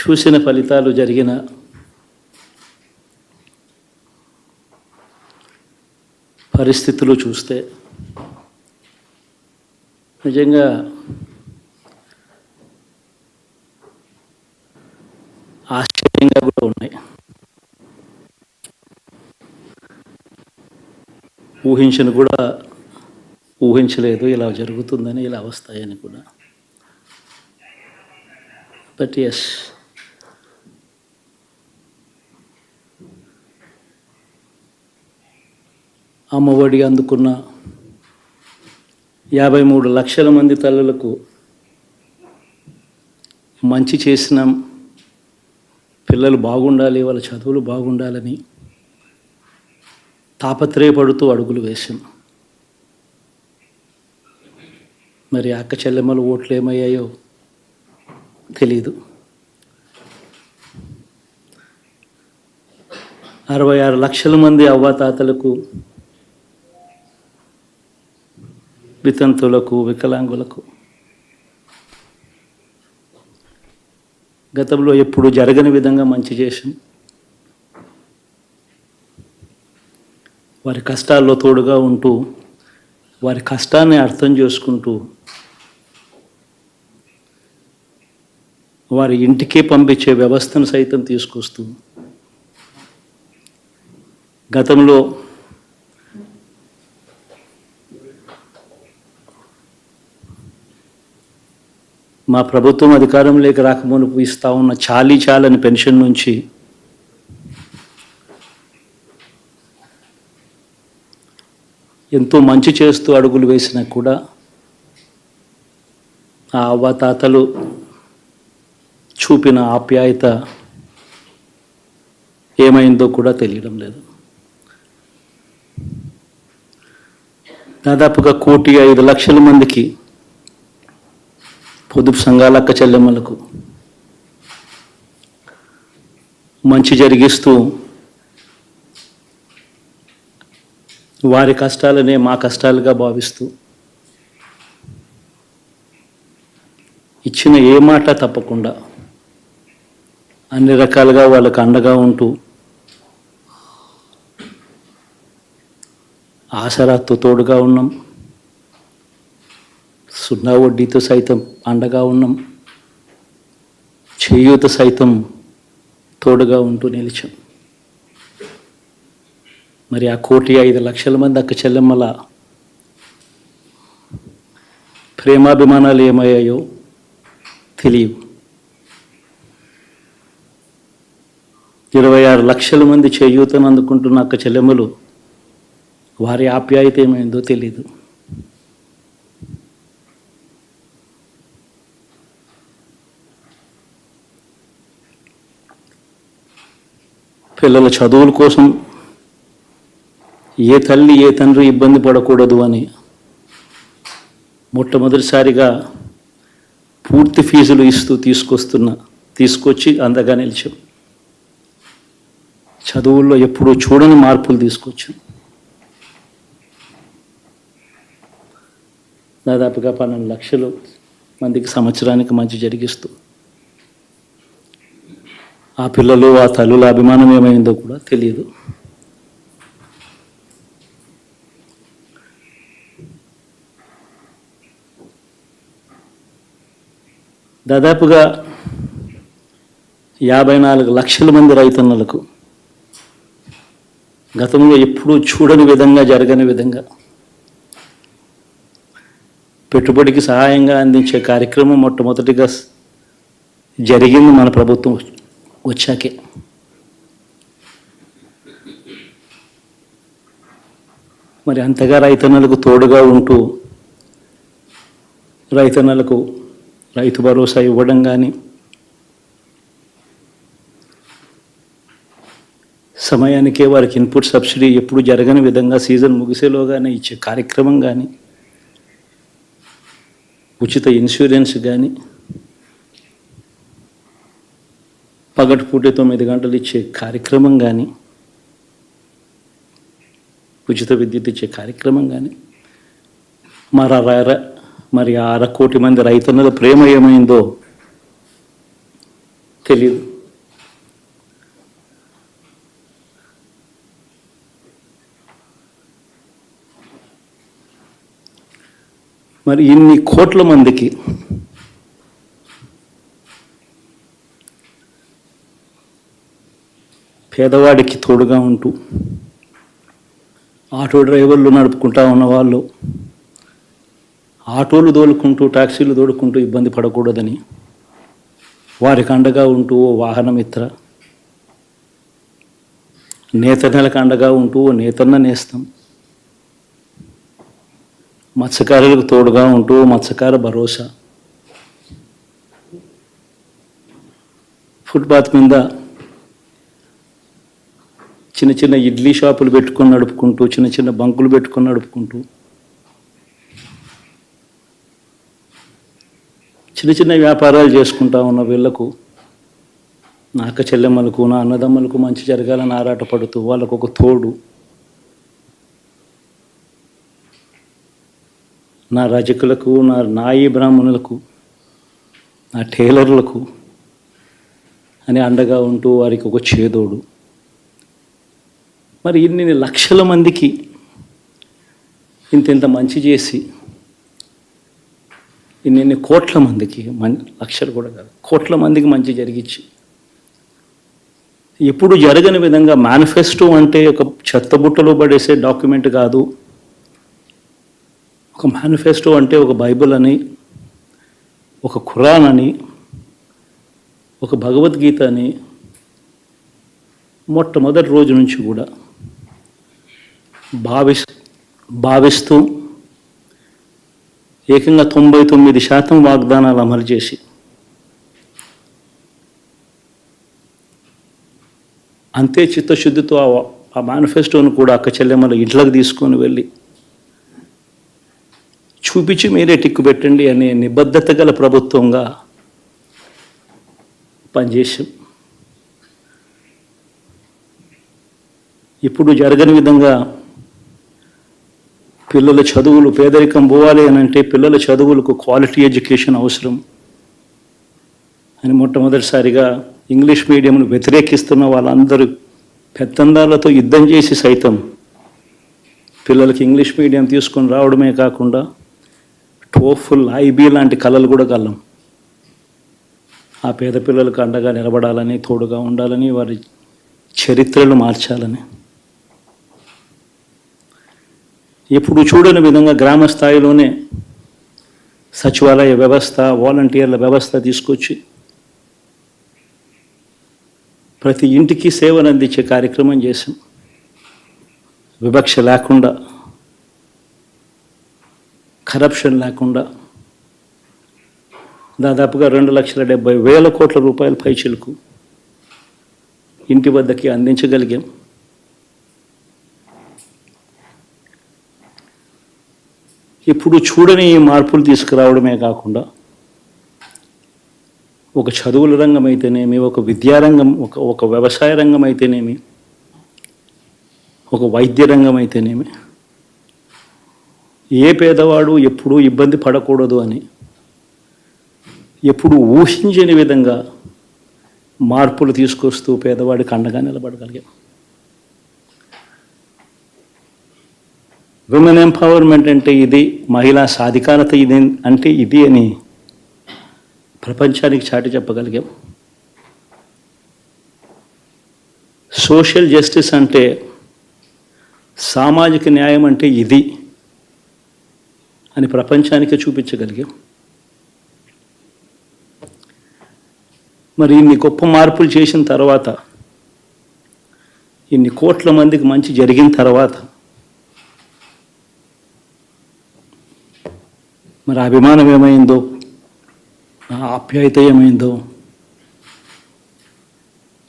చూసిన ఫలితాలు జరిగిన పరిస్థితులు చూస్తే నిజంగా ఆశ్చర్యంగా కూడా ఉన్నాయి. ఊహించలేదు ఇలా జరుగుతుందని, ఇలా వస్తాయని కూడా. బట్ ఎస్, అమ్మఒడి అందుకున్న 53 లక్షల మంది తల్లులకు మంచి చేసినాం, పిల్లలు బాగుండాలి, వాళ్ళ చదువులు బాగుండాలని తాపత్రయపడుతూ అడుగులు వేశాం. మరి అక్క చెల్లెమ్మల ఓట్లు ఏమయ్యాయో తెలీదు. 66 లక్షల మంది అవ్వాతాతలకు, వితంతులకు, వికలాంగులకు గతంలో ఎప్పుడు జరగని విధంగా మంచి చేశాం. వారి కష్టాల్లో తోడుగా ఉంటూ, వారి కష్టాన్ని అర్థం చేసుకుంటూ, వారి ఇంటికే పంపించే వ్యవస్థను సైతం తీసుకొస్తూ, గతంలో మా ప్రభుత్వం అధికారంలోకి రాకమునుపు ఇస్తా ఉన్న చాలని పెన్షన్ నుంచి ఎంతో మంచి చేస్తూ అడుగులు వేసినా కూడా ఆ అవ్వాతాతలు చూపిన ఆప్యాయత ఏమైందో కూడా తెలియడం లేదు. దాదాపుగా 1,05,00,000 మందికి, పొదుపు సంఘాల అక్క చెల్లెమ్మలకు మంచి జరిగిస్తూ, వారి కష్టాలనే మా కష్టాలుగా భావిస్తూ, ఇచ్చిన ఏ మాట తప్పకుండా అన్ని రకాలుగా వాళ్ళకు అండగా ఉంటూ, ఆసరాతో తోడుగా ఉన్నాం, సున్నా వడ్డీతో సైతం అండగా ఉన్నాం, చేయూత సైతం తోడుగా ఉంటూ నిలిచాం. మరి ఆ 1,05,00,000 మంది అక్క చెల్లెమ్మల ప్రేమాభిమానాలు ఏమయ్యాయో తెలియవు. 26 లక్షల మంది చేయూతను అందుకుంటున్న అక్క చెల్లెమ్మలు, వారి ఆప్యాయత ఏమైందో తెలీదు. పిల్లల చదువుల కోసం ఏ తల్లి ఏ తండ్రి ఇబ్బంది పడకూడదు అని మొట్టమొదటిసారిగా పూర్తి ఫీజులు ఇస్తూ తీసుకొచ్చి అందగా నిలిచాం. చదువుల్లో ఎప్పుడూ చూడని మార్పులు తీసుకొచ్చాం. దాదాపుగా 12 లక్షల మందికి సంవత్సరానికి మంచి జరిగిస్తూ, ఆ పిల్లలు, ఆ తల్లుల అభిమానం ఏమైందో కూడా తెలియదు. దాదాపుగా 54 లక్షల మంది రైతన్నలకు గతంలో ఎప్పుడూ చూడని విధంగా, జరగని విధంగా పెట్టుబడికి సహాయంగా అందించే కార్యక్రమం మొట్టమొదటిగా జరిగింది మన ప్రభుత్వం వచ్చాకే. మరి అంతగా రైతన్నలకు తోడుగా ఉంటూ, రైతన్నలకు రైతు భరోసా ఇవ్వడం కానీ, సమయానికే వారికి ఇన్పుట్ సబ్సిడీ ఎప్పుడు జరగని విధంగా సీజన్ ముగిసేలోగానే ఇచ్చే కార్యక్రమం కానీ, ఉచిత ఇన్సూరెన్స్ కానీ, పగటిపూట 9 గంటలు ఇచ్చే కార్యక్రమం కానీ, ఉచిత విద్యుత్ ఇచ్చే కార్యక్రమం కానీ, మరి 1/2 కోటి మంది రైతన్నల ప్రేమ ఏమైందో తెలియదు. మరి ఇన్ని కోట్ల మందికి పేదవాడికి తోడుగా ఉంటూ ఆటో డ్రైవర్లు నడుపుకుంటా ఉన్నవాళ్ళు ఆటోలు దోలుకుంటూ టాక్సీలు దోలుకుంటూ ఇబ్బంది పడకూడదని వారికి అండగా ఉంటూ ఓ వాహనమిత్ర, నేతన్నలకు అండగా ఉంటూ ఓ నేతన్న నేస్తం, మత్స్యకారులకు తోడుగా ఉంటూ మత్స్యకార భరోసా, ఫుట్పాత్ మీద చిన్న చిన్న ఇడ్లీ షాపులు పెట్టుకొని నడుపుకుంటూ, చిన్న చిన్న బంకులు పెట్టుకొని నడుపుకుంటూ, చిన్న చిన్న వ్యాపారాలు చేసుకుంటా ఉన్న వీళ్లకు, నా అక్క చెల్లెమ్మలకు, నా అన్నదమ్మలకు మంచి జరగాలని ఆరాటపడుతూ వాళ్ళకు ఒక తోడు, నా రజకులకు, నా నాయి బ్రాహ్మణులకు, నా టైలర్లకు అని అండగా ఉంటూ వారికి ఒక చేదోడు. మరి ఇన్ని లక్షల మందికి ఇంత మంచి చేసి, ఇన్ని కోట్ల మందికి, లక్షలు కూడా కాదు, కోట్ల మందికి మంచి జరిగించి, ఎప్పుడు జరగని విధంగా మేనిఫెస్టో అంటే ఒక చెత్తబుట్టలో పడేసే డాక్యుమెంట్ కాదు. ఒక మేనిఫెస్టో అంటే ఒక బైబిల్ అని, ఒక ఖురాన్ అని, ఒక భగవద్గీత అని మొట్టమొదటి రోజు నుంచి కూడా భావిస్తూ ఏకంగా 99% వాగ్దానాలు అమలు చేసి అంతే చిత్తశుద్ధితో ఆ మేనిఫెస్టోను కూడా అక్క చెల్లెమ్మల ఇంట్లోకి తీసుకొని వెళ్ళి చూపించి మీరే టిక్కు పెట్టండి అనే నిబద్ధత గల ప్రభుత్వంగా పనిచేసాం. ఇప్పుడు జరగని విధంగా పిల్లల చదువులు, పేదరికం పోవాలి అని అంటే పిల్లల చదువులకు క్వాలిటీ ఎడ్యుకేషన్ అవసరం అని మొట్టమొదటిసారిగా ఇంగ్లీష్ మీడియంను వ్యతిరేకిస్తున్న వాళ్ళందరూ పెత్తందాలతో యుద్ధం చేసి సైతం పిల్లలకి ఇంగ్లీష్ మీడియం తీసుకొని రావడమే కాకుండా టోఫుల్, ఐబీ లాంటి కళలు కూడా కలం. ఆ పేద పిల్లలకు అండగా నిలబడాలని, తోడుగా ఉండాలని, వారి చరిత్రలు మార్చాలని, ఎప్పుడు చూడని విధంగా గ్రామ స్థాయిలోనే సచివాలయ వ్యవస్థ, వాలంటీర్ల వ్యవస్థ తీసుకొచ్చి ప్రతి ఇంటికి సేవను అందించే కార్యక్రమం చేశాం. వివక్ష లేకుండా, కరప్షన్ లేకుండా దాదాపుగా 2,70,000 కోట్ల రూపాయల పైచిలకు ఇంటి వద్దకి అందించగలిగాం. ఇప్పుడు చూడని మార్పులు తీసుకురావడమే కాకుండా ఒక చదువుల రంగం అయితేనేమి, ఒక విద్యారంగం, ఒక వ్యవసాయ రంగం అయితేనేమి, ఒక వైద్య రంగం అయితేనేమి, ఏ పేదవాడు ఎప్పుడూ ఇబ్బంది పడకూడదు అని ఎప్పుడు ఊహించని విధంగా మార్పులు తీసుకొస్తూ పేదవాడికి అండగా నిలబడగలిగాం. విమెన్ ఎంపవర్మెంట్ అంటే ఇది, మహిళా సాధికారత ఇది అంటే ఇది అని ప్రపంచానికి చాటి చెప్పగలిగాం. సోషల్ జస్టిస్ అంటే, సామాజిక న్యాయం అంటే ఇది అని ప్రపంచానికి చూపించగలిగాం. మరి ఇన్ని గొప్ప మార్పులు చేసిన తర్వాత, ఇన్ని కోట్ల మందికి మంచి జరిగిన తర్వాత మరి అభిమానం ఏమైందో, ఆప్యాయత ఏమైందో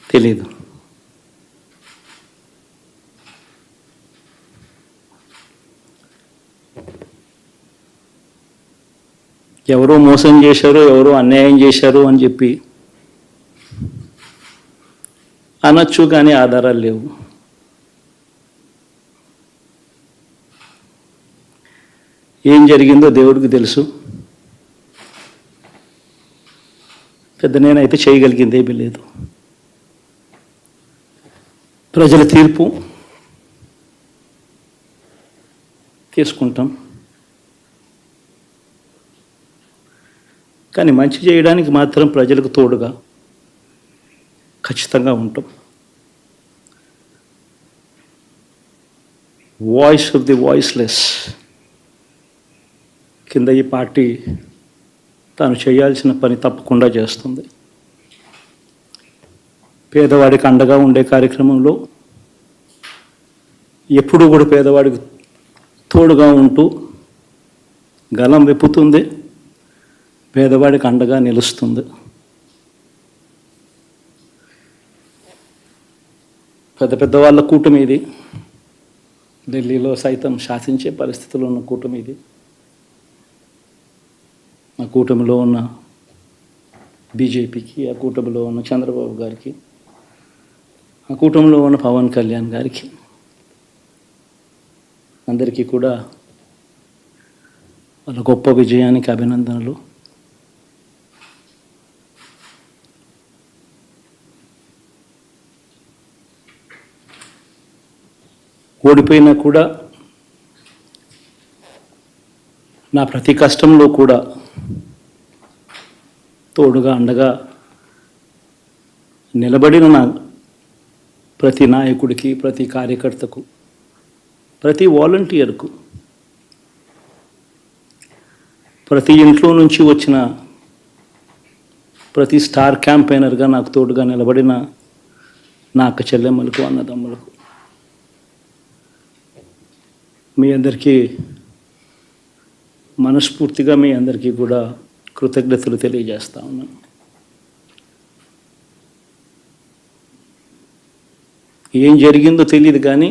తెలీదు. ఎవరో మోసం చేశారు, ఎవరో అన్యాయం చేశారు అని చెప్పి అనొచ్చు, కానీ ఆధారాలు లేవు. ఏం జరిగిందో దేవుడికి తెలుసు. పెద్ద నేనైతే చేయగలిగింది ఏమీ లేదు. ప్రజల తీర్పు తీసుకుంటాం, కానీ మంచి చేయడానికి మాత్రం ప్రజలకు తోడుగా ఖచ్చితంగా ఉంటాం. వాయిస్ ఆఫ్ ది వాయిస్లెస్ కింద ఈ పార్టీ తాను చేయాల్సిన పని తప్పకుండా చేస్తుంది. పేదవాడికి అండగా ఉండే కార్యక్రమంలో ఎప్పుడూ కూడా పేదవాడికి తోడుగా ఉంటూ గలం విప్పుతుంది, పేదవాడికి అండగా నిలుస్తుంది. పెద్ద పెద్ద వాళ్ళ కూటమి ఇది, ఢిల్లీలో సైతం శాసించే పరిస్థితుల్లో ఉన్న కూటమి ఇది. ఆ కూటమిలో ఉన్న బీజేపీకి, ఆ కూటమిలో ఉన్న చంద్రబాబు గారికి, ఆ కూటమిలో ఉన్న పవన్ కళ్యాణ్ గారికి అందరికీ కూడా వాళ్ళ గొప్ప విజయానికి అభినందనలు. ఓడిపోయినా కూడా నా ప్రతి కష్టంలో కూడా తోడుగా అండగా నిలబడిన నా ప్రతి నాయకుడికి, ప్రతి కార్యకర్తకు, ప్రతి వాలంటీర్కు, ప్రతి ఇంట్లో నుంచి వచ్చిన ప్రతి స్టార్ క్యాంపెయినర్గా నాకు తోడుగా నిలబడిన నా అక్క చెల్లెమ్మలకు, అన్నదమ్ములకు, మీ అందరికీ మనస్ఫూర్తిగా మీ అందరికీ కూడా కృతజ్ఞతలు తెలియజేస్తా ఉన్నాను. ఏం జరిగిందో తెలియదు కానీ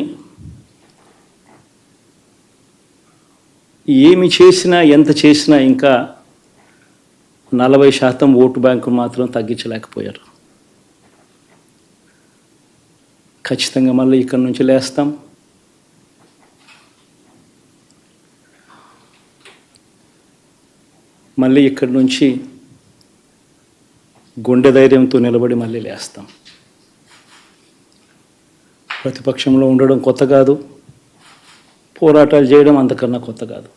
ఏమి చేసినా, ఎంత చేసినా ఇంకా 40% ఓటు బ్యాంకు మాత్రం తగ్గించలేకపోయారు. ఖచ్చితంగా మళ్ళీ ఇక్కడి నుంచి లేస్తాం. మళ్ళీ ఇక్కడి నుంచి గుండె ధైర్యంతో నిలబడి మళ్ళీ లేస్తాం. ప్రతిపక్షంలో ఉండడం కొత్త కాదు, పోరాటాలు చేయడం అంతకన్నా కొత్త కాదు.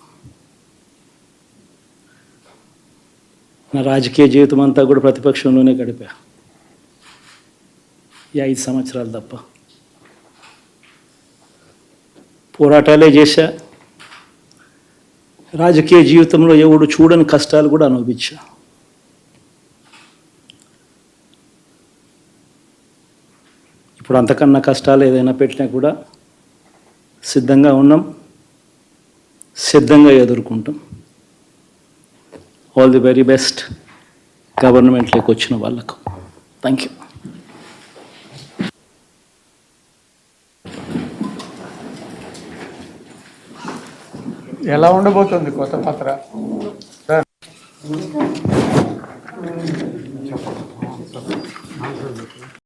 నా రాజకీయ జీవితం అంతా కూడా ప్రతిపక్షంలోనే గడిపా, ఈ 5 సంవత్సరాలు తప్ప. పోరాటాలే చేశా, రాజకీయ జీవితంలో ఎవడు చూడని కష్టాలు కూడా అనుభవించా. ఇప్పుడు అంతకన్నా కష్టాలు ఏదైనా పెట్టినా కూడా సిద్ధంగా ఉన్నాం, సిద్ధంగా ఎదుర్కొంటాం. ఆల్ ది వెరీ బెస్ట్ గవర్నమెంట్లోకి వచ్చిన వాళ్ళకు. Thank you. ఎలా ఉండబోతుంది కొత్త పత్ర?